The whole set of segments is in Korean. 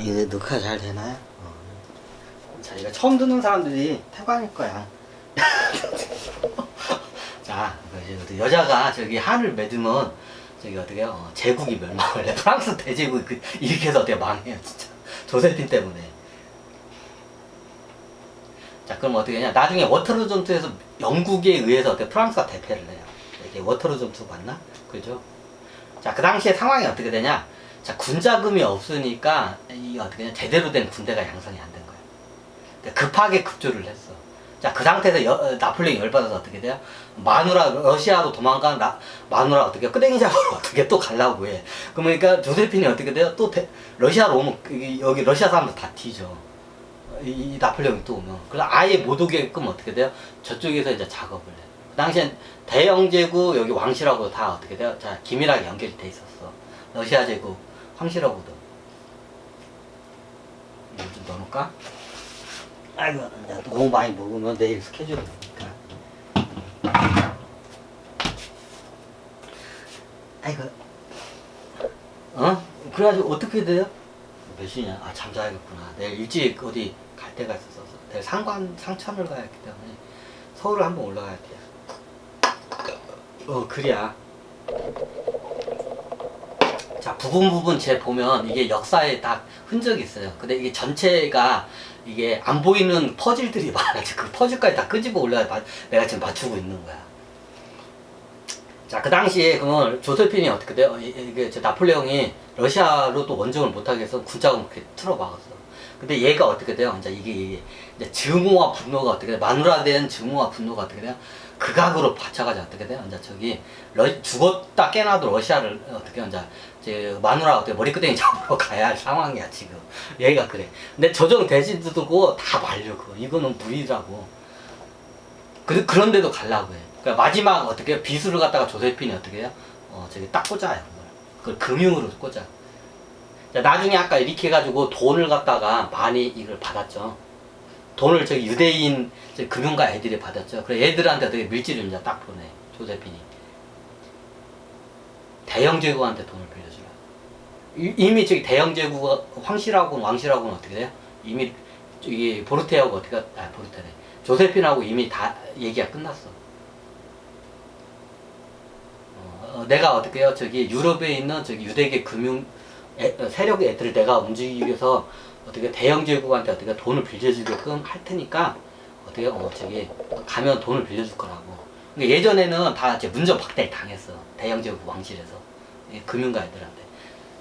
이제 녹화 잘 되나요? 자, 이거 처음 듣는 사람들이 태반일 거야. 자, 이제 여자가 저기 한을 맺으면 저기 어떻게 제국이 멸망을 해. 프랑스 대제국 이렇게 해서 어떻게 망해요, 진짜. 조세핀 때문에. 자, 그럼 어떻게 하냐? 나중에 워터루 전투에서 영국에 의해서 어떻게 프랑스가 대패를 해요. 이게 워터루 전투 맞나? 그죠? 자, 그 당시에 상황이 어떻게 되냐? 자, 군자금이 없으니까 이 어떻게 하냐? 제대로 된 군대가 양성이 안 된 거예요. 그러니까 급하게 급조를 했어. 자, 그 상태에서 나폴레옹이 열받아서 어떻게 돼요? 마누라, 러시아로 도망간 마누라 어떻게 끄댕이 잡으러 어떻게 또 가려고 해. 그러니까 조세핀이 어떻게 돼요? 또 러시아로 오면 여기 러시아 사람들 다 뒤져. 이 나폴레옹이 또 오면. 그래서 아예 못 오게끔 어떻게 돼요? 저쪽에서 이제 작업을 해. 그 당시엔 대영제국 여기 왕실하고 다 어떻게 돼요? 자, 긴밀하게 연결이 돼 있었어. 러시아 제국 황실하고도. 이거 좀 넣어놓을까? 아이고, 너무 많이 먹으면 내일 스케줄이 되니까. 아이고. 그래가지고 어떻게 돼요? 몇 시냐? 아, 잠자야겠구나. 내일 일찍 어디 갈 데가 있어서. 내일 상천을 가야 했기 때문에 서울을 한번 올라가야 돼요. 그래야. 자, 부분 제 보면 이게 역사에 딱 흔적이 있어요. 근데 이게 전체가 이게 안 보이는 퍼즐들이 많아지고 그 퍼즐까지 다 끄집어 올라야 내가 지금 맞추고 있는 거야. 자, 그 당시에 그러면 조세핀이 어떻게 돼요? 이게 나폴레옹이 러시아로 또 원정을 못하게 해서 군자금 그렇게 틀어막았어. 근데 얘가 어떻게 돼요? 이제 증오와 분노가 어떻게 돼요? 마누라된 증오와 분노가 어떻게 돼요? 극악으로 받쳐가지 어떻게 돼요? 이제 저기 죽었다 깨나도 러시아를 어떻게 이제 마누라 어떻게 머리끄댕이 잡으러 가야 할 상황이야 지금. 얘가 그래. 근데 조정대신도 두고 다 말려고. 이거는 무리라고. 그런데도 가려고 해. 그러니까 마지막 어떻게 비수를 갖다가 조세핀이 어떻게 해요? 저기 딱 꽂아요. 그걸 금융으로 꽂아. 자, 나중에 아까 이렇게 해가지고 돈을 갖다가 많이 이걸 받았죠. 돈을 저기 유대인 금융가 애들이 받았죠. 그래 애들한테 어떻게 밀지를 이제 딱 보내. 조세핀이. 대영제국한테 돈을 빌려주라. 이미 저기 대영제국 황실하고 왕실하고는 어떻게 돼요? 이미 저기 보르테하고 보르테네. 조세핀하고 이미 다 얘기가 끝났어. 내가 어떻게 해요? 저기 유럽에 있는 저기 유대계 금융 세력의 애들을 내가 움직이기 위해서 어떻게 대영제국한테 어떻게 돈을 빌려주게끔 할 테니까 어떻게 저기 가면 돈을 빌려줄 거라고. 그러니까 예전에는 다 이제 문전 박대를 당했어. 대영제국 왕실에서 금융가 애들한테.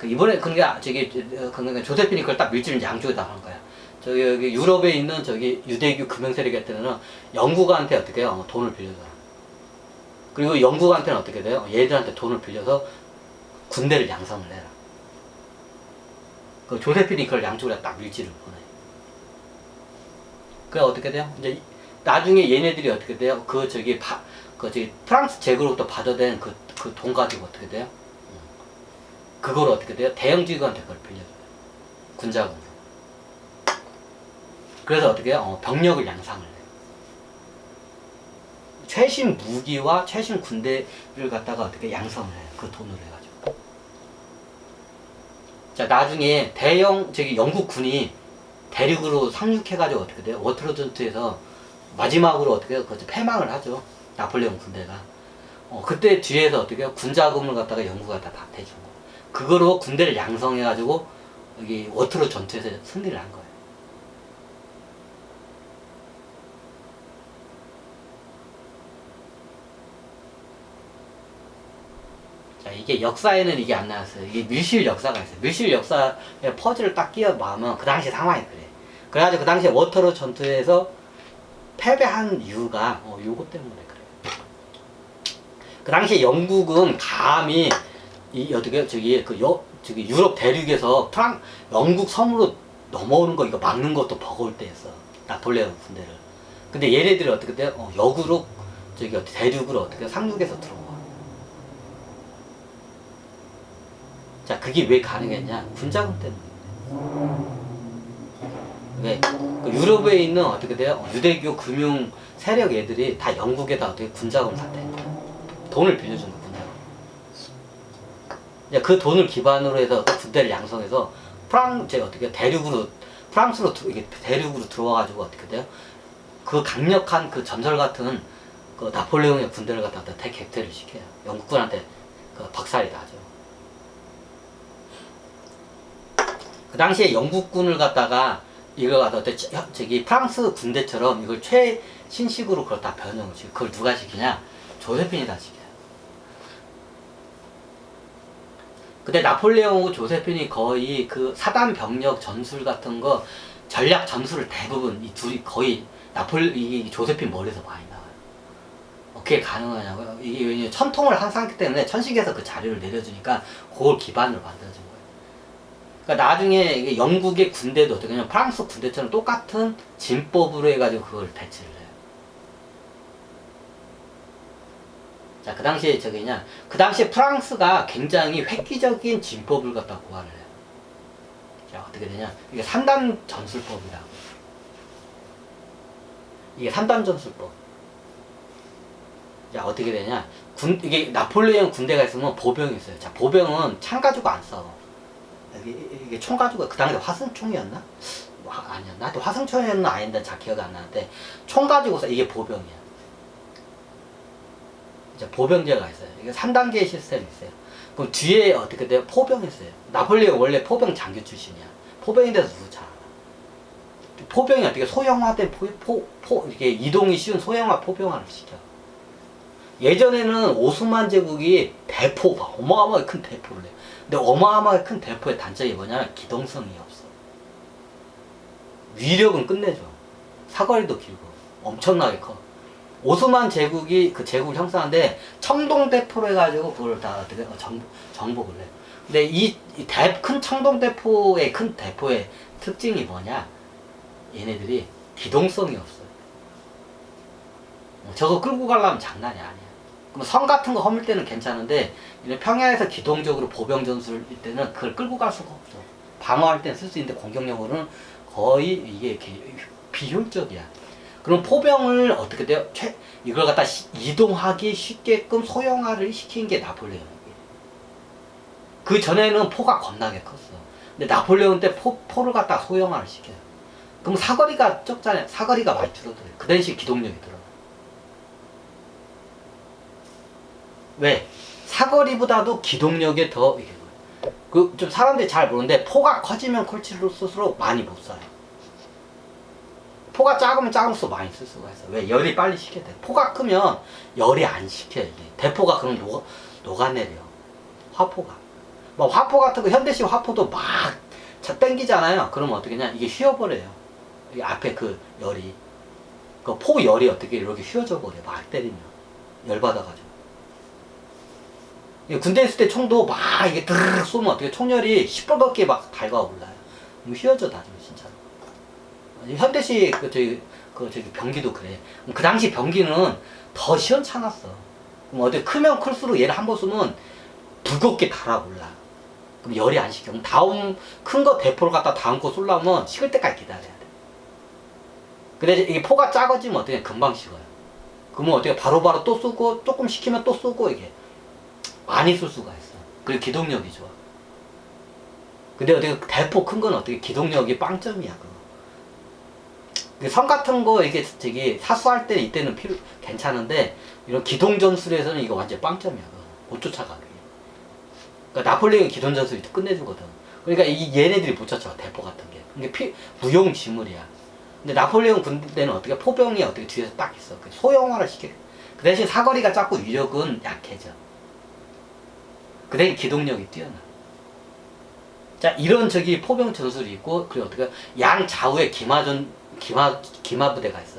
이번에 그러니까 저기 그러니까 조세핀이 그걸 딱 밀지를 양쪽에다 하는 거야. 저기 여기 유럽에 있는 저기 유대교 금융 세력한테는 영국한테 어떻게 해요? 돈을 빌려줘라. 그리고 영국한테는 어떻게 돼요? 얘들한테 돈을 빌려서 군대를 양성을 해라. 그 조세핀이 그걸 양쪽으로 딱 밀지를 보내. 그래 어떻게 돼요? 이제 나중에 얘네들이 어떻게 돼요? 저기 프랑스 제국으로부터 받아낸 그 돈 가지고 어떻게 돼요? 그걸 어떻게 돼요? 대영제국한테 그걸 빌려줘요. 군자금으로. 그래서 어떻게 해요? 병력을 양상을 해요. 최신 무기와 최신 군대를 갖다가 어떻게 양성을 해요. 그 돈으로 해가지고. 자, 나중에 저기 영국 군이 대륙으로 상륙해가지고 어떻게 돼요? 워터루 전투에서 마지막으로 어떻게 해요? 패망을 하죠. 나폴레옹 군대가. 그때 뒤에서 어떻게 해요? 군자금을 갖다가 영국가 다 대준 거. 그거로 군대를 양성해가지고 여기 워터루 전투에서 승리를 한 거예요. 자, 이게 역사에는 이게 안 나왔어요. 이게 밀실 역사가 있어요. 밀실 역사에 퍼즐을 딱 끼워 마으면 그 당시 상황이 그래. 그래가지고 그 당시에 워터루 전투에서 패배한 이유가 요거 때문에 그래요. 그 당시에 영국은 감히 저기 유럽 대륙에서 영국 섬으로 넘어오는 거 이거 막는 것도 버거울 때였어. 나폴레옹 군대를. 근데 얘네들이 어떻게 돼요? 역으로 저기 대륙으로 어떻게 상륙해서 들어온 거야. 자, 그게 왜 가능했냐? 군자금 때문에. 왜? 유럽에 있는 어떻게 돼요? 유대교 금융 세력 애들이 다 영국에다 어떻게 군자금을 다 댄 거야. 돈을 빌려준 거야, 군자금. 그 돈을 기반으로 해서 군대를 양성해서 제가 어떻게 대륙으로 프랑스로 이게 대륙으로 들어와가지고 어떻게 돼요? 그 강력한 그 전설 같은 그 나폴레옹의 군대를 갖다가 대격퇴를 시켜요. 영국군한테 그 박살이 나죠. 그 당시에 영국군을 갖다가 이걸 갖다 저기 프랑스 군대처럼 이걸 최신식으로 그걸 다 변형을 시켜. 그걸 누가 시키냐? 조세핀이 다 시켜요. 근데 나폴레옹하고 조세핀이 거의 그 사단 병력 전술 같은 거 전략 전술을 대부분 이 둘이 거의 이 조세핀 머리에서 많이 나와요. 어떻게 가능하냐고요? 이게 왜냐면 천통을 항상 했기 때문에 천식에서 그 자료를 내려주니까 그걸 기반으로 만들어진 거예요. 그러니까 나중에 이게 영국의 군대도 어떻게 하냐면 프랑스 군대처럼 똑같은 진법으로 해가지고 그걸 배치를 해요. 자, 그 당시에 그 당시에 프랑스가 굉장히 획기적인 진법을 갖다 고안을 해요. 자, 어떻게 되냐? 이게 3단 전술법이라고. 이게 3단 전술법. 자, 어떻게 되냐? 이게 나폴레옹 군대가 있으면 보병이 있어요. 자, 보병은 창 가지고 안 싸워. 이게 총 가지고, 그 당시에 화승총이었나? 아니었나? 하여튼 화승총이었나? 아닌데, 잘 기억이 안 나는데, 총 가지고 싸. 이게 보병이야. 이제 보병제가 있어요. 이게 3단계의 시스템이 있어요. 그럼 뒤에 어떻게 돼요? 포병이 있어요. 나폴레옹 원래 포병 장교 출신이야. 포병에 대해서 누구 잘 알아? 포병이 어떻게 소형화된 이렇게 이동이 쉬운 소형화 포병화를 시켜. 예전에는 오스만 제국이 대포, 어마어마하게 큰 대포를 해요. 근데 어마어마하게 큰 대포의 단점이 뭐냐면 기동성이 없어. 위력은 끝내줘. 사거리도 길고 엄청나게 커. 오스만 제국이 그 제국을 형성하는데 청동대포로 해가지고 그걸 다 어떻게 정복을 해요. 근데 이 큰 청동대포의 큰 대포의 특징이 뭐냐? 얘네들이 기동성이 없어요. 저거 끌고 가려면 장난이 아니야. 그럼 성 같은 거 허물 때는 괜찮은데 평야에서 기동적으로 보병 전술일 때는 그걸 끌고 갈 수가 없어. 방어할 때는 쓸 수 있는데 공격력으로는 거의 이게 비효율적이야. 그럼 포병을 어떻게 돼요? 이걸 갖다 이동하기 쉽게끔 소형화를 시킨 게 나폴레옹이에요. 그 전에는 포가 겁나게 컸어. 근데 나폴레옹 때 포를 갖다 소형화를 시켜요. 그럼 사거리가 적잖아요. 사거리가 많이 줄어들어요. 그 대신 기동력이 들어요. 왜? 사거리보다도 기동력이 더 좀 사람들이 잘 모르는데 포가 커지면 클수록 많이 못 쏴요. 포가 작으면 작을수록 많이 쓸 수가 있어. 왜? 열이 빨리 식게 돼. 포가 크면 열이 안 식혀, 이게. 대포가 그럼 녹아내려. 화포가. 뭐 화포 같은 거, 현대식 화포도 막 땡기잖아요. 그러면 어떻게 냐 이게 휘어버려요. 이 앞에 그 열이. 그 포 열이 어떻게 이렇게 휘어져 버려. 막 때리면. 열받아가지고. 군대 있을 때 총도 막 이게 드르륵 쏘면 어떻게 총열이 시뻘겋게 막 달가워 올라요. 휘어져 나중에 진짜로. 현대식 저기 병기도 그래. 그 당시 병기는 더 시원찮았어. 그럼 어디 크면 클수록 얘를 한 번 쏘면 두껍게 달아올라. 그럼 열이 안 식혀. 그럼 다음 큰 거 대포를 갖다 다음 거 쏠려면 식을 때까지 기다려야 돼. 근데 이게 포가 작아지면 어떻게 금방 식어요. 그러면 어떻게 바로바로 또 쏘고 조금 식히면 또 쏘고 이게 많이 쏠 수가 있어. 그리고 기동력이 좋아. 근데 어떻게 대포 큰 건 어떻게 기동력이 빵점이야 그거. 성 같은 거 이게 저기 사수할 때 이때는 괜찮은데 이런 기동 전술에서는 이거 완전 빵점이야. 그거. 못 쫓아가. 그러니까 나폴레옹 기동 전술이 끝내주거든. 그러니까 얘네들이 못 쫓아가. 대포 같은 게. 이게 무용지물이야. 근데 나폴레옹 군대는 어떻게 포병이 어떻게 뒤에서 딱 있어. 소형화를 시켜. 그 대신 사거리가 작고 위력은 약해져. 그 대신 기동력이 뛰어나. 자, 이런 저기 포병 전술이 있고, 그리고 어떻게 양 좌우에 기마부대가 있어.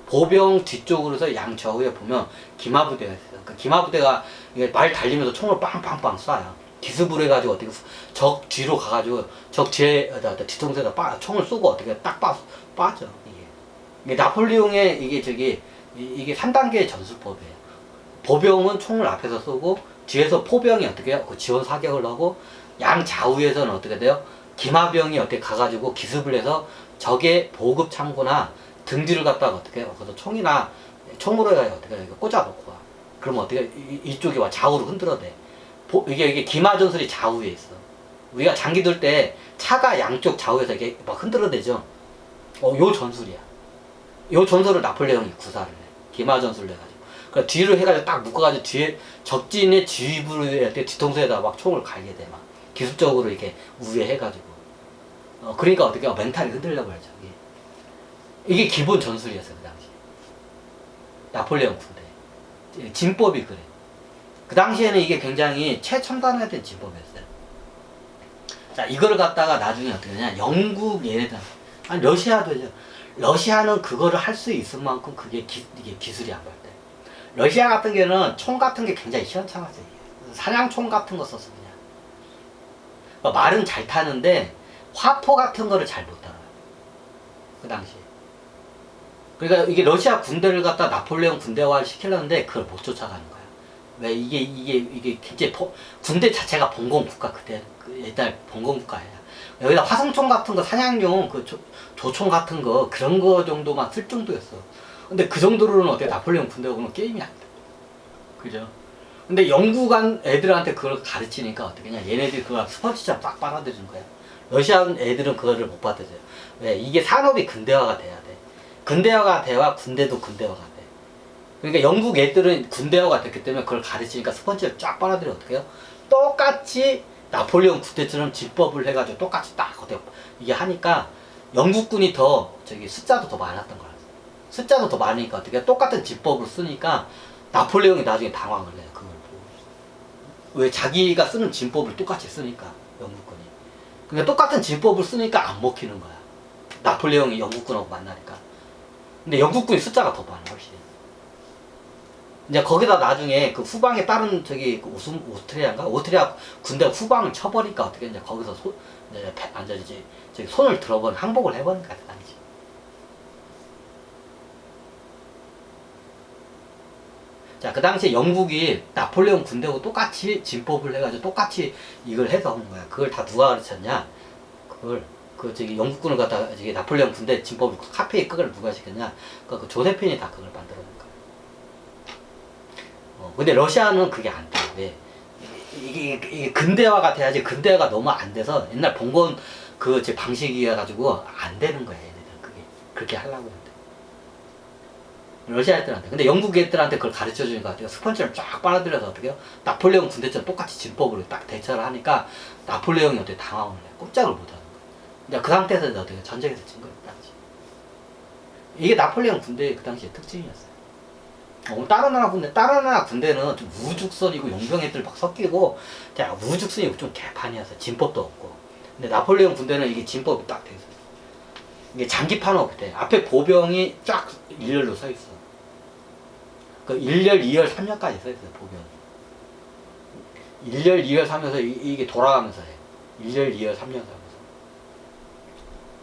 보병 뒤쪽으로서 양 좌우에 보면 기마부대가 있어. 그 기마부대가 말 달리면서 총을 빵빵빵 쏴요. 기습을 해가지고 어떻게 적 뒤로 가가지고 적 뒤통수에다 총을 쏘고 어떻게 딱 빠져. 이게 나폴레옹의 이게 3단계의 전술법이에요. 보병은 총을 앞에서 쏘고 뒤에서 포병이 어떻게 해요? 그 지원 사격을 하고 양 좌우에서는 어떻게 돼요? 기마병이 어떻게 가가지고 기습을 해서 적의 보급 창고나 등 뒤를 갖다가 어떻게 해요? 그래서 총으로 해가지고 어떻게 해요? 꽂아놓고 와. 그러면 어떻게 이쪽이 와 좌우로 흔들어대. 이게 기마 전술이 좌우에 있어. 우리가 장기 둘 때 차가 양쪽 좌우에서 이게 막 흔들어대죠. 요 전술이야. 요 전술을 나폴레옹이 구사를 해. 기마 전술을 해가지고. 그러니까 뒤로 해가지고 딱 묶어가지고 뒤에 적진의 지휘부를 할 때 뒤통수에다 막 총을 갈게 돼. 막 기술적으로 이렇게 우회해가지고. 그러니까 어떻게 멘탈이 흔들려 버리죠. 이게 기본 전술이었어요, 그 당시. 나폴레옹 군대. 진법이 그래. 그 당시에는 이게 굉장히 최첨단화된 진법이었어요. 자, 이거를 갖다가 나중에 어떻게 되냐. 영국 얘네들, 아니, 러시아도죠. 러시아는 그거를 할 수 있을 만큼 이게 기술이 안 발달. 러시아 같은 경우는 총 같은 게 굉장히 시원찮았어요. 사냥총 같은 거 썼어, 그냥. 그러니까 말은 잘 타는데, 화포 같은 거를 잘 못 따라요. 그 당시에. 그러니까 이게 러시아 군대를 갖다 나폴레옹 군대화를 시키려는데 그걸 못 쫓아가는 거야. 왜 이게 굉장히 군대 자체가 봉건국가 그때 옛날 봉건국가야. 여기다 화성총 같은 거 사냥용 그 조총 같은 거 그런 거 정도만 쓸 정도였어. 근데 그 정도로는 어떻게 나폴레옹 군대가 오면 게임이 안 돼. 그죠? 근데 영국한 애들한테 그걸 가르치니까 어떻게 냐 얘네들이 그걸 스펀지처럼 딱 빨아들이는 거야. 러시아 애들은 그거를 못 받아들여요. 왜? 이게 산업이 근대화가 돼야 돼. 근대화가 돼야 군대도 근대화가 돼. 그러니까 영국 애들은 군대화가 됐기 때문에 그걸 가르치니까 스펀지를 쫙 빨아들여 어떻게 해요? 똑같이 나폴레옹 군대처럼 집법을 해가지고 똑같이 딱 어떻게 이게 하니까 영국군이 더 숫자도 더 많았던 거야. 숫자도 더 많으니까 어떻게 똑같은 집법을 쓰니까 나폴레옹이 나중에 당황을 해요. 그걸 보고. 왜 자기가 쓰는 진법을 똑같이 쓰니까 영국군이. 그러니까 똑같은 진법을 쓰니까 안 먹히는 거야. 나폴레옹이 영국군하고 만나니까. 근데 영국군이 숫자가 더 많아, 훨씬. 이제 거기다 나중에 그 후방에 다른 오스트리아인가? 오스트리아 군대가 후방을 쳐버리니까 어떻게 이제 거기서 이제 완전히 손을 들어버린 항복을 해버린 거야, 그 당시. 자, 그 당시에 영국이 나폴레옹 군대하고 똑같이 진법을 해가지고 똑같이 이걸 해서 하는 거야. 그걸 다 누가 가르쳤냐? 영국군을 갖다가 나폴레옹 군대 진법을 카페에 그걸 누가 시켰냐? 그 조세핀이 다 그걸 만들어 놓은 거야. 근데 러시아는 그게 안 돼. 왜? 이게 근대화가 돼야지. 근대화가 너무 안 돼서 옛날 봉건 방식이어가지고 안 되는 거야, 얘네들. 그렇게 하려고 했는데. 러시아 애들한테. 근데 영국 애들한테 그걸 가르쳐 주니까 어때요? 스펀지를 쫙 빨아들여서 어떻게요? 나폴레옹 군대처럼 똑같이 진법으로 딱 대처를 하니까 나폴레옹이 어떻게 당황을 해. 꼼짝을 못 하는 거야. 이제 그 상태에서 어떻게 전쟁에서 진 거예요, 당시. 이게 나폴레옹 군대의 그 당시의 특징이었어요. 다른 나라 군대는 좀 우죽선이고 용병애들 막 섞이고, 자, 우죽선이 좀 개판이었어요. 진법도 없고. 근데 나폴레옹 군대는 이게 진법이 딱 돼 있어요. 이게 장기판 없대. 앞에 보병이 쫙 일렬로 서 있어. 그 1열, 2열, 3열까지 서 있어요, 보병이. 1열, 2열, 3열에서 이게 돌아가면서 해. 1열, 2열, 3열 하면서.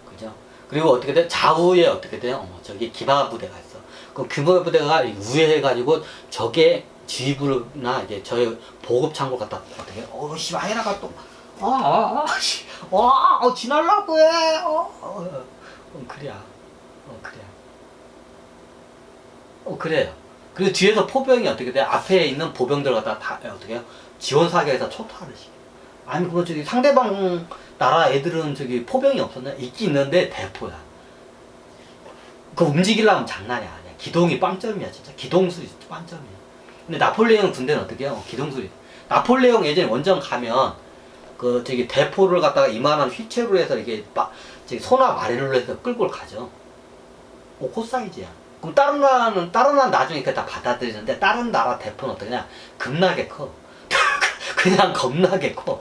그죠? 그리고 어떻게 돼? 좌우에 어떻게 돼요? 저기 기마 부대가 있어. 그 기마 부대가 우회해가지고 적의 지휘부나 이제 저의 보급 창고 갖다 어떻게 씨 아이라가 또 지날라고 해. 그래야. 그래요. 그리고 뒤에서 포병이 어떻게 돼? 앞에 있는 보병들 갖다 다 어떻게 해요? 지원 사격에서 초토화를 시켜. 아니 그거 상대방 나라 애들은 포병이 없었나? 있긴 있는데 대포야. 그 움직이려면 장난이 아니야. 기동이 빵점이야, 진짜. 기동술이 빵점이야. 근데 나폴레옹 군대는 어떻게 해요? 기동술이. 나폴레옹 예전에 원정 가면 대포를 갖다가 이만한 휘체로 해서 이게 소나 마레로 해서 끌고 가죠. 그 사이즈야. 그럼 다른 나라는 나중에 다 받아들이는데 다른 나라 대포는 어떠냐? 겁나게 커. 그냥 겁나게 커.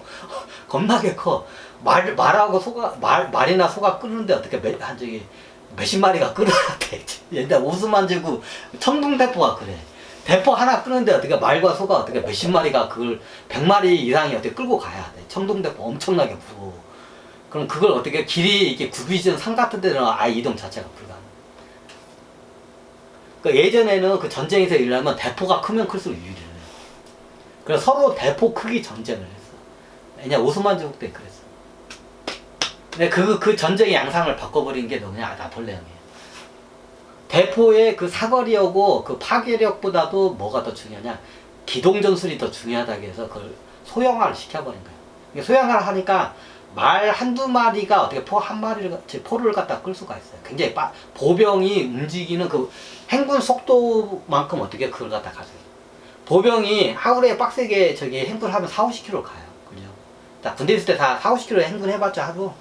겁나게 커. 말이나 소가 끄는데 어떻게 몇십 마리가 끌어야 돼. 옛날 오스만 제국 청동대포가 그래. 대포 하나 끄는데 어떻게 말과 소가 어떻게 몇십 마리가 그걸 100마리 이상이 어떻게 끌고 가야 돼. 청동대포 엄청나게 무거워. 그럼 그걸 어떻게 길이 이렇게 굽이진 산 같은 데는 아예 이동 자체가 불가능. 그러니까 예전에는 그 전쟁에서 일하면 대포가 크면 클수록 유리를 해. 그래서 서로 대포 크기 전쟁을 했어. 왜냐 오스만 제국 때 그랬어. 근데 그 전쟁의 양상을 바꿔버린 게 누구냐? 나폴레옹이에요. 대포의 그 사거리하고 그 파괴력보다도 뭐가 더 중요하냐? 기동전술이 더 중요하다고 해서 그걸 소형화를 시켜버린 거예요. 소형화를 하니까 말 한두 마리가 어떻게 포 한 마리를, 포를 갖다 끌 수가 있어요. 굉장히 보병이 움직이는 그 행군 속도만큼 어떻게 그걸 갖다 가져요. 보병이 하루에 빡세게 저기 행군하면 4, 50km 가요. 그죠? 자, 군대 있을 때 다 4, 50km 행군해봤자 하고.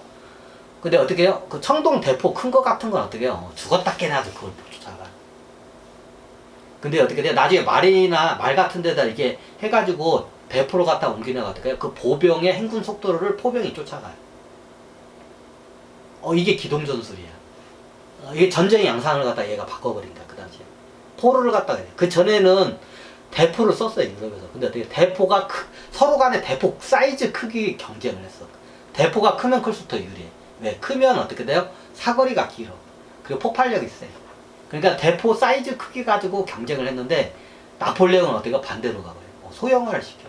근데 어떻게 해요? 그 청동 대포 큰 거 같은 건 어떻게 해요? 죽었다 깨나도 그걸 못 쫓아가. 근데 어떻게 돼요? 나중에 말이나 말 같은 데다 이렇게 해가지고 대포로 갖다 옮기는 거 어떻게 해요? 그 보병의 행군 속도를 포병이 쫓아가요. 이게 기동전술이야. 이게 전쟁의 양상을 갖다 얘가 바꿔버린 거야, 그 당시에. 포를 갖다 그래. 그 전에는 대포를 썼어요, 유럽에서. 근데 어떻게 대포가 서로 간에 대포 사이즈 크기 경쟁을 했어. 대포가 크면 클수록 더 유리해. 왜? 크면 어떻게 돼요? 사거리가 길어. 그리고 폭발력이 세요. 그러니까 대포 사이즈 크기 가지고 경쟁을 했는데 나폴레옹은 어떻게 반대로 가버려요. 소형화를 시켜.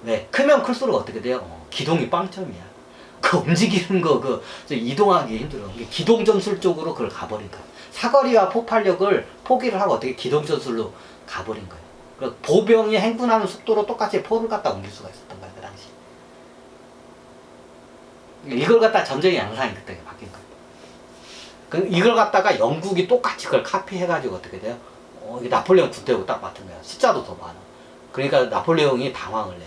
왜? 크면 클수록 어떻게 돼요? 기동이 빵점이야. 그 움직이는 거, 이동하기 힘들어. 기동전술 쪽으로 그걸 가버린 거야. 사거리와 폭발력을 포기를 하고 어떻게 기동전술로 가버린 거예요. 그래서 보병이 행군하는 속도로 똑같이 포를 갖다 옮길 수가 있었던 거야, 그 당시. 이걸 갖다 전쟁의 양상이 그때 바뀐 거예요. 이걸 갖다가 영국이 똑같이 그걸 카피해가지고 어떻게 돼요? 이게 나폴레옹 군대하고 딱 맞은 거야. 숫자도 더 많아. 그러니까 나폴레옹이 당황을 해.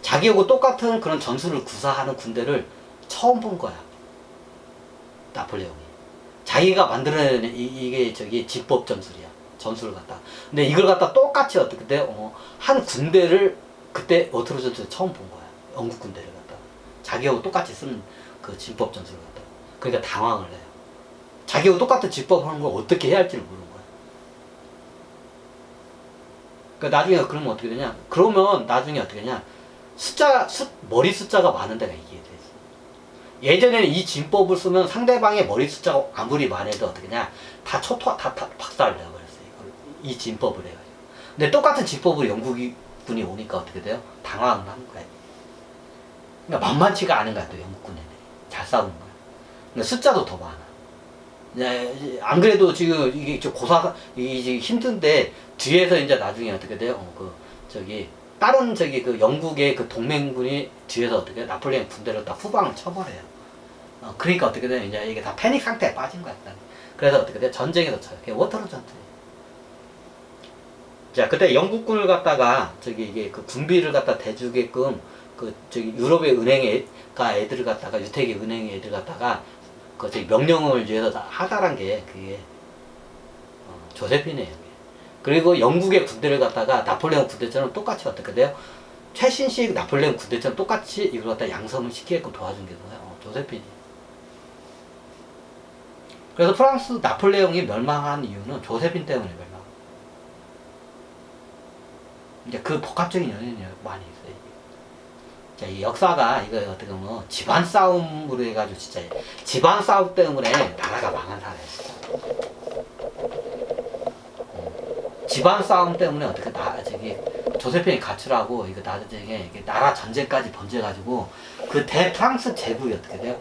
자기하고 똑같은 그런 전술을 구사하는 군대를 처음 본 거야. 나폴레옹이. 자기가 만들어낸 이게 저기 집법 전술이야. 전술을 갖다. 근데 이걸 갖다 똑같이 어떻게 돼? 한 군대를 그때 워터루 전술을 처음 본 거야. 영국 군대를 갖다. 자기하고 똑같이 쓰는 그 집법 전술을 갖다. 그러니까 당황을 해요. 자기하고 똑같은 집법을 하는 걸 어떻게 해야 할지를 모르는 거야. 그러니까 나중에 그러면 어떻게 되냐? 그러면 나중에 어떻게 되냐? 머리 숫자가 많은 데가 이기게 되지. 예전에는 이 진법을 쓰면 상대방의 머리 숫자가 아무리 많아도 어떻게 냐? 다 박살을 내버렸어요. 이 진법을 해가지고. 근데 똑같은 진법으로 영국군이 오니까 어떻게 돼요? 당황을 하는 거야. 그러니까 만만치가 않은 거야, 또 영국군 애들이. 잘 싸우는 거야. 그러니까 숫자도 더 많아. 안 그래도 지금 이게 이게 힘든데, 뒤에서 이제 나중에 어떻게 돼요? 다른 그 영국의 그 동맹군이 뒤에서 어떻게 나폴레옹 군대를 딱 후방을 쳐버려요. 그러니까 어떻게 돼요? 이제 이게 다 패닉 상태에 빠진 거야. 그래서 어떻게 돼요? 전쟁에서 쳐요. 그게 워터루 전투예요. 자, 그때 영국군을 갖다가 이게 그 군비를 갖다 대주게끔 유럽의 애들을 갖다가 유태계 은행의 애들 갖다가 명령을 위해서 하다란 게 그게 조세핀이에요. 그리고 영국의 군대를 갖다가 나폴레옹 군대처럼 똑같이 어떻게 돼요? 최신식 나폴레옹 군대처럼 똑같이 이걸 갖다 양성을 시키게끔 도와준 게 뭐야? 조세핀이. 그래서 프랑스 나폴레옹이 멸망한 이유는 조세핀 때문에 멸망. 이제 그 복합적인 연연이 많이 있어요. 자, 이 역사가 이거 어떻게 보면 집안 싸움으로 해가지고 진짜 집안 싸움 때문에 나라가 망한 사례야, 진짜. 집안 싸움 때문에 어떻게 조세핀이 가출하고 이거 나중에 이게 나라 전쟁까지 번져가지고 그 대프랑스 제국이 어떻게 돼요?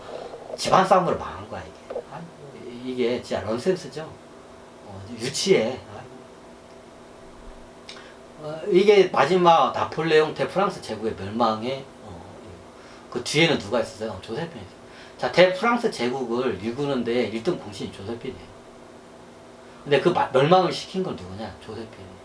집안 싸움으로 망한 거야, 이게. 이게 진짜 넌센스죠. 유치해. 이게 마지막 나폴레옹 대프랑스 제국의 멸망에 그 뒤에는 누가 있었어요? 조세핀이 있어요. 자, 대프랑스 제국을 이끄는데 1등 공신이 조세핀이에요. 근데 그 멸망을 시킨 건 누구냐? 조세핀이.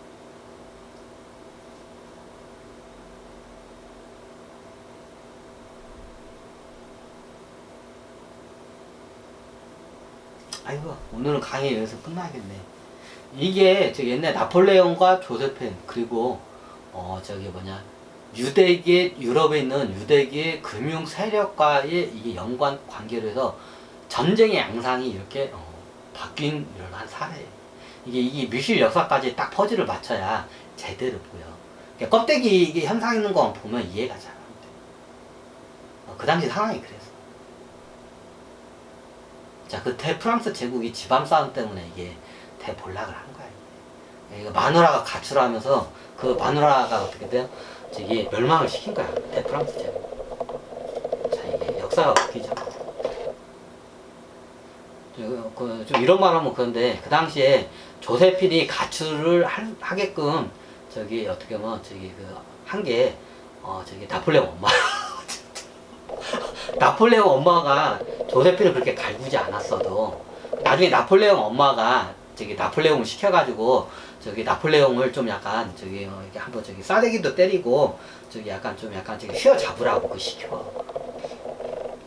아이고, 오늘은 강의 여기서 끝나겠네. 이게 옛날 나폴레옹과 조세핀, 그리고 유럽에 있는 유대계 금융 세력과의 이게 연관 관계로 해서 전쟁의 양상이 이렇게 바뀐 이런 사례예요. 이게 미실 역사까지 딱 퍼즐을 맞춰야 제대로 보여. 그러니까 껍데기 이게 현상 있는 거 보면 이해가 잘 안 돼. 그 당시 상황이 그래서. 자, 그 대프랑스 제국이 집안 싸움 때문에 이게 대볼락을 한 거야. 이게 마누라가 가출하면서 그 마누라가 어떻게 돼요? 멸망을 시킨 거야. 대프랑스 제국. 자, 이게 역사가 바뀌죠. 좀 이런 말 하면 그런데 그 당시에 조세핀이 가출을 하게끔 어떻게 보면 한 게 나폴레옹 엄마 나폴레옹 엄마가 조세핀을 그렇게 갈구지 않았어도 나중에 나폴레옹 엄마가 저기 나폴레옹을 시켜가지고 저기 나폴레옹을 좀 약간 저기 이렇게 한번 저기 싸대기도 때리고 저기 약간 좀 약간 저기 휘어잡으라고 그 시켜.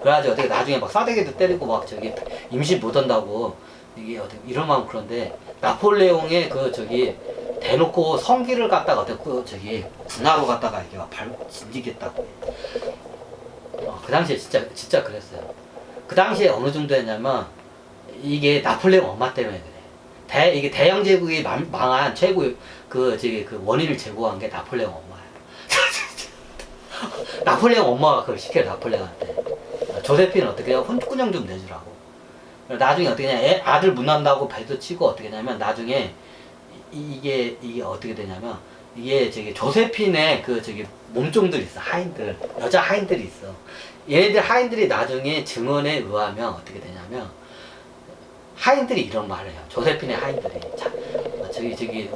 그래가지고 어떻게 나중에 막 싸대기도 때리고 막 저기 임신 못 한다고 이게 어떻게 이러면 그런데 나폴레옹의 그 저기 대놓고 성기를 갖다가 어떻게 그 저기 군화로 갖다가 이렇게 막 밟고 진지겠다고 해. 그 당시에 진짜 그랬어요. 그 당시에 어느 정도였냐면 이게 나폴레옹 엄마 때문에 그래. 이게 대영 제국이 망한 최고 그 원인을 제공한 게 나폴레옹 엄마야. 나폴레옹 엄마가 그걸 시켜요. 나폴레옹한테. 조세핀은 어떻게 해요? 혼꾸녕 좀 내주라고. 나중에 어떻게 되냐, 아들 못 낳는다고 배도 치고 어떻게 되냐면 나중에 이게 어떻게 되냐면 이게 저기 조세핀의 그 저기 몸종들 있어. 하인들, 여자 하인들이 있어. 얘네들 하인들이 나중에 증언에 의하면 어떻게 되냐면 하인들이 이런 말을 해요. 조세핀의 하인들이 자,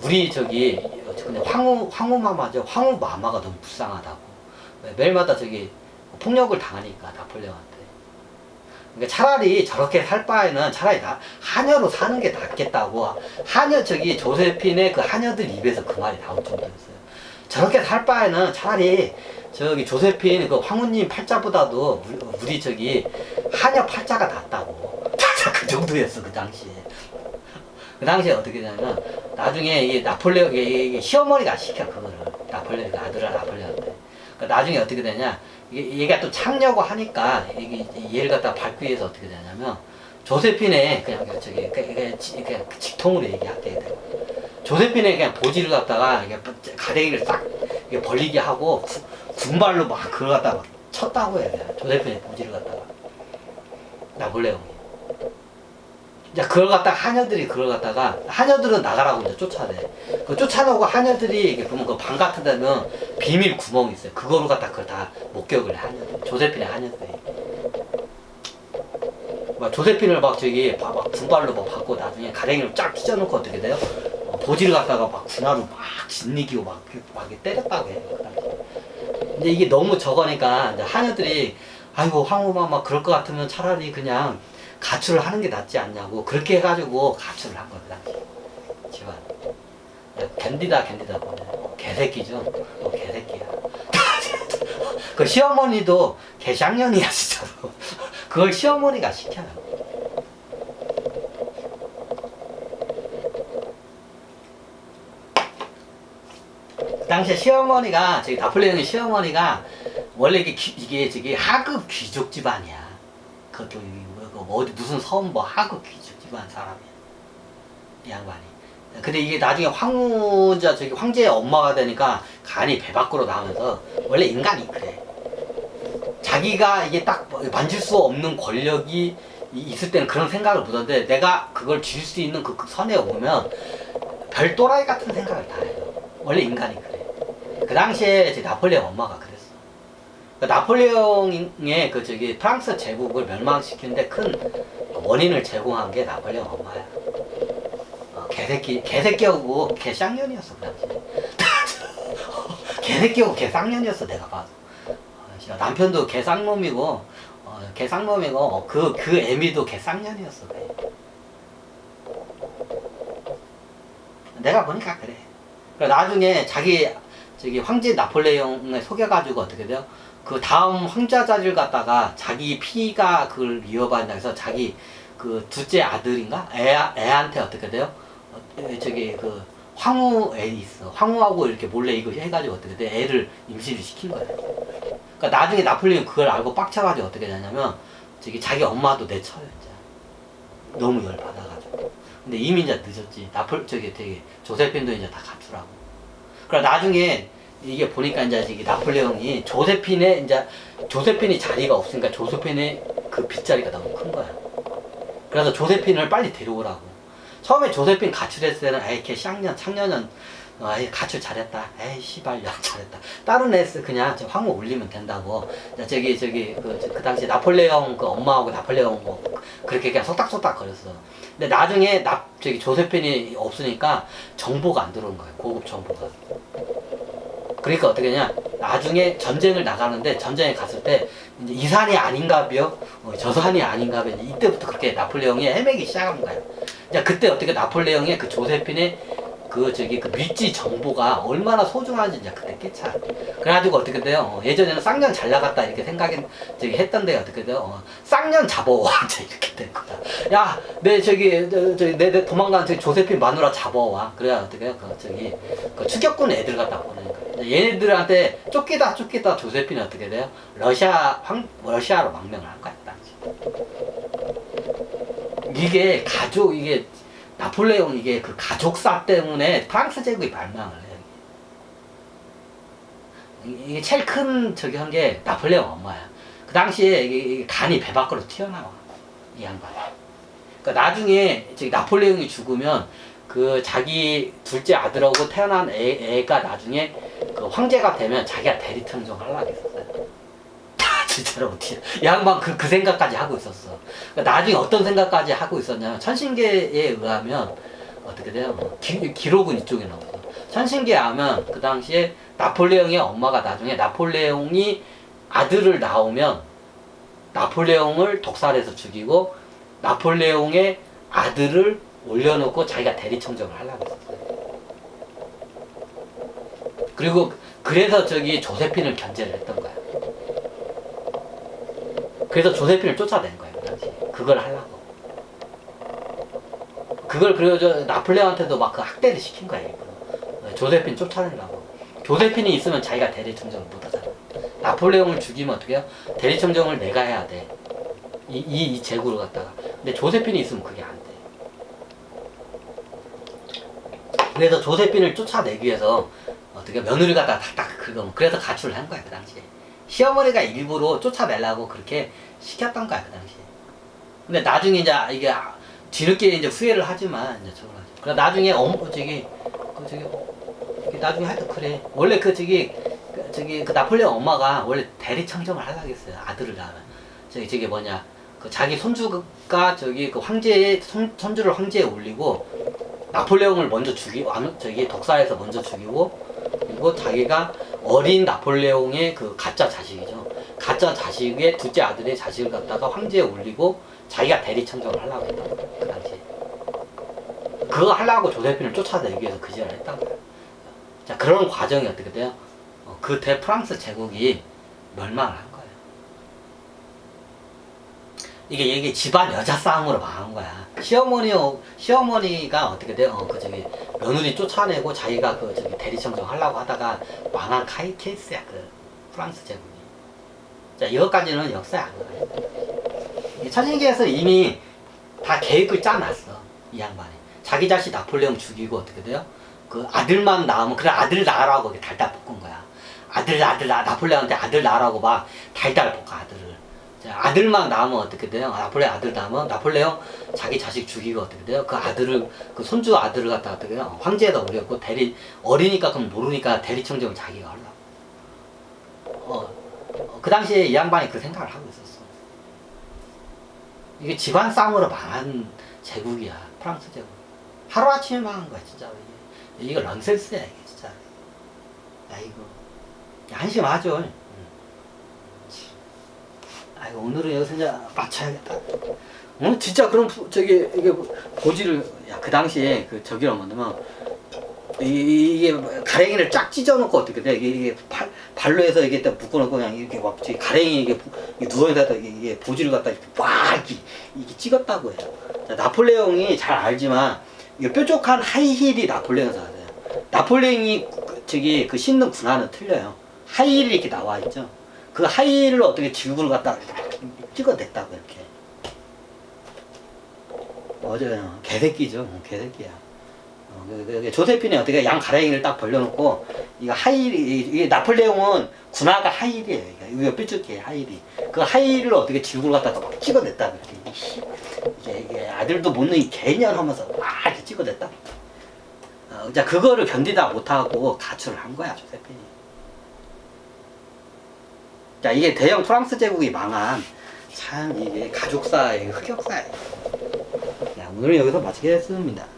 우리 그냥 황후마마죠. 황후마마가 너무 불쌍하다고. 매일마다 저기 폭력을 당하니까 나폴레옹한테. 그러니까 차라리 저렇게 살 바에는 차라리 하녀로 사는 게 낫겠다고. 하녀 조세핀의 그 하녀들 입에서 그 말이 나올 정도였어요. 저렇게 살 바에는 차라리 저기 조세핀 그 황후님 팔자보다도 우리 저기 하녀 팔자가 낫다고. 그 정도였어 그 당시에. 그 당시에 어떻게 되냐면 나중에 이게 나폴레옹 이게 시어머니가 시켜 그거를 나폴레옹 그 아들을 나폴레옹한테. 그러니까 나중에 어떻게 되냐 얘가 또 참려고 하니까 얘를 갖다 밟기 위해서 어떻게 되냐면 조세핀의 그냥 직통으로 얘기할게 돼. 조세핀의 그냥 보지를 갖다가 가대기를 싹 벌리게 하고 군발로 막 그걸 갖다가 쳤다고 해야 돼. 조세핀의 보지를 갖다가 나폴레옹이. 이제 그걸 갖다가 하녀들은 나가라고 이제 쫓아내. 그 쫓아내고 하녀들이 보면 그 방 같은 데면 비밀 구멍이 있어요. 그거로 갖다 그걸 다 목격을 해, 하녀들. 조세핀의 하녀들이. 막 조세핀을 막 군발로 막 받고 나중에 가랭이를 쫙 찢어놓고 어떻게 돼요? 보지를 갖다가 막 군화로 막 짓이기고 막 때렸다고 해요. 이제 이게 너무 적으니까 이제 하녀들이 아이고 황후마마 그럴 것 같으면 차라리 그냥 가출을 하는 게 낫지 않냐고 그렇게 해가지고 가출을 한 거야 그 당시 집안. 견디다 보네. 개새끼죠. 개새끼야. 그 시어머니도 개쌍년이야 진짜로. 그걸 시어머니가 시켜요. 그 당시에 시어머니가 나폴레옹의 시어머니가 원래 이게 하급 귀족 집안이야. 그것도 어디 무슨 섬 하급 귀족 집안 사람이야 이 양반이. 근데 이게 나중에 황제의 엄마가 되니까 간이 배 밖으로 나오면서 원래 인간이 그래. 자기가 이게 딱 만질 수 없는 권력이 있을 때는 그런 생각을 못하는데 내가 그걸 줄 수 있는 그 선에 오면 별 또라이 같은 생각을 다 해요. 원래 인간이 그래. 그 당시에 나폴레옹 엄마가 그랬어. 나폴레옹의 프랑스 제국을 멸망시키는데 큰 원인을 제공한 게 나폴레옹 엄마야. 개새끼하고 개쌍년이었어 그 당시에. 개새끼하고 개쌍년이었어 내가 봐도. 남편도 개쌍놈이고 그 애미도 개쌍년이었어 그래. 내가 보니까 그래. 나중에 황제 나폴레옹을 속여가지고 어떻게 돼요? 그 다음 황자 자리를 갖다가 자기 피가 그걸 이어받는다 해서 자기 그 둘째 아들인가? 애한테 어떻게 돼요? 그 황후 애 있어. 황후하고 이렇게 몰래 이거 해가지고 어떻게 돼? 애를 임신을 시킨 거야. 그러니까 나중에 나폴레옹 그걸 알고 빡쳐가지고 어떻게 되냐면 자기 엄마도 내쳐요 이제. 너무 열받아가지고. 근데 이미 이제 늦었지. 조세핀도 이제 다 가출하고. 그러니까 나중에 이게 보니까 이제 나폴레옹이 조세핀이 자리가 없으니까 조세핀의 그 빗자리가 너무 큰 거야. 그래서 조세핀을 빨리 데려오라고. 처음에 조세핀 가출했을 때는 에이 걔 창년은 에이 가출 잘했다. 에이 씨발년 잘했다. 다른 애 그냥 황후 올리면 된다고. 그 당시 나폴레옹 그 엄마하고 나폴레옹 그렇게 그냥 속닥속닥 거렸어. 근데 나중에 조세핀이 없으니까 정보가 안 들어오는 거야. 고급 정보가. 그러니까 어떻게 하냐 나중에 전쟁을 나가는데 전쟁에 갔을 때 이제 이 산이 아닌가벼, 저 산이 아닌가벼. 이때부터 그렇게 나폴레옹이 헤매기 시작한 거예요. 이제 그때 어떻게 나폴레옹의 그 조세핀의 그 밀지 정보가 얼마나 소중한지 이제 그때 깨차. 그래가지고 어떻게 돼요? 예전에는 쌍년 잘 나갔다 이렇게 했던데 어떻게 돼요? 쌍년 잡아와 이제 이렇게 된 거야. 야, 내 도망간 조세핀 마누라 잡아와. 그래야 어떻게 해요? 그 추격군 애들 갖다 보내는 거야. 얘네들한테 쫓기다 조세핀이 어떻게 돼요? 러시아로 망명을 한 거야. 이게 나폴레옹 그 가족사 때문에 프랑스 제국이 발망을 해요. 이게 제일 큰 한 게 나폴레옹 엄마야. 그 당시에 이게 간이 배 밖으로 튀어나와. 이 양반. 그러니까 나중에 나폴레옹이 죽으면 그 자기 둘째 아들하고 태어난 애가 나중에 그 황제가 되면 자기가 대리청정 하려고 했었어요. 진짜로 어떻게 이 양반 그 생각까지 하고 있었어. 그러니까 나중에 어떤 생각까지 하고 있었냐면 천신계에 의하면 어떻게 돼요? 기록은 이쪽에 나오고 천신계에 의하면 그 당시에 나폴레옹의 엄마가 나중에 나폴레옹이 아들을 낳으면 나폴레옹을 독살해서 죽이고 나폴레옹의 아들을 올려놓고 자기가 대리청정을 하려고 했었어요. 그리고 그래서 조세핀을 견제를 했던 거야. 그래서 조세핀을 쫓아낸 거예요. 그 당시 그걸 하려고. 그걸 그리고 나폴레옹한테도 막 그 학대를 시킨 거예요. 조세핀 쫓아내려고. 조세핀이 있으면 자기가 대리청정을 못 하잖아. 나폴레옹을 죽이면 어떻게 해요? 대리청정을 내가 해야 돼. 이 제국을 갖다가. 근데 조세핀이 있으면 그게 안 돼. 그래서 조세핀을 쫓아내기 위해서 어떻게 며느리 갖다가 탁탁 긁으면 그래서 가출을 한 거야. 그 당시에. 시어머니가 일부러 쫓아내려고 그렇게 시켰던 거야, 그 당시에. 근데 나중에 이게 뒤늦게 후회를 하지만, 이제 저걸 하죠. 그래, 나중에, 나중에 하여튼 그래. 원래 그 나폴레옹 엄마가 원래 대리청정을 하려고 했어요. 아들을 낳으면. 그 자기 손주가 그 황제의, 손주를 황제에 올리고, 나폴레옹을 먼저 독사해서 먼저 죽이고, 그리고 자기가 어린 나폴레옹의 그 가짜 자식이죠. 가짜 자식의 둘째 아들의 자식을 갖다가 황제에 올리고 자기가 대리청정을 하려고 했던 거예요. 그 당시에. 그거 하려고 조세핀을 쫓아내기 위해서 그 짓을 했던 거예요. 자, 그런 과정이 어떻게 돼요? 그 대프랑스 제국이 멸망을 한 거예요. 이게 집안 여자 싸움으로 망한 거야. 시어머니가 어떻게 돼요? 며느리 쫓아내고 자기가 대리청정 하려고 하다가 망한 케이스야, 그 프랑스 제국이. 자, 이것까지는 역사에 안 나와요. 천신계에서 이미 다 계획을 짜놨어, 이 양반이. 자기 자식 나폴레옹 죽이고 어떻게 돼요? 그 아들만 낳으면, 그래, 아들 낳으라고 달달 볶은 거야. 나폴레옹한테 아들 낳으라고 막 달달 볶아, 아들을. 아들만 낳으면 어떻게 돼요? 나폴레옹 아들 낳으면 나폴레옹 자기 자식 죽이고 어떻게 돼요? 그 손주 아들을 갖다 어떻게 해요? 황제에다 올렸고 어리니까 그럼 모르니까 대리청정을 자기가 하려고. 그 당시에 이 양반이 그 생각을 하고 있었어. 이게 집안 싸움으로 망한 제국이야, 프랑스 제국. 하루아침에 망한 거야, 진짜. 이거 런센스야, 이게 진짜. 아이고, 한심하죠. 아이고, 오늘은 여기서 이제 마쳐야겠다. 진짜 그럼 이게 보지를, 그 당시에 저기라고 만들면 이게 가랭이를 쫙 찢어놓고 어떻게 돼? 이게 발로 해서 이게 딱 묶어놓고 그냥 이렇게 막 가랭이 이게 누워있다가 이게 보지를 갖다 이렇게 빡 이게 찍었다고 해요. 자, 나폴레옹이 잘 알지만 이 뾰족한 하이힐이 나폴레옹에서 나와요. 나폴레옹이 그 신는 군화는 틀려요. 하이힐이 이렇게 나와 있죠. 그 하이힐을 어떻게 지구를 갖다가 찍어냈다고 이렇게. 맞아요. 개새끼죠. 개새끼야. 조세핀이 어떻게 양 가랭이를 딱 벌려놓고 이거 이게 나폴레옹은 군화가 하이힐이에요. 이거 뾰족해, 하이힐이. 그 하이힐을 어떻게 지구를 갖다가 막 찍어냈다고 이렇게. 이게 아들도 못 넣는 개년 하면서 막 이렇게 찍어냈다. 자, 그거를 견디다 못하고 가출을 한 거야, 조세핀이. 자, 이게 대형 프랑스 제국이 망한 참 이게 가족사의 흑역사예요. 자, 오늘은 여기서 마치겠습니다.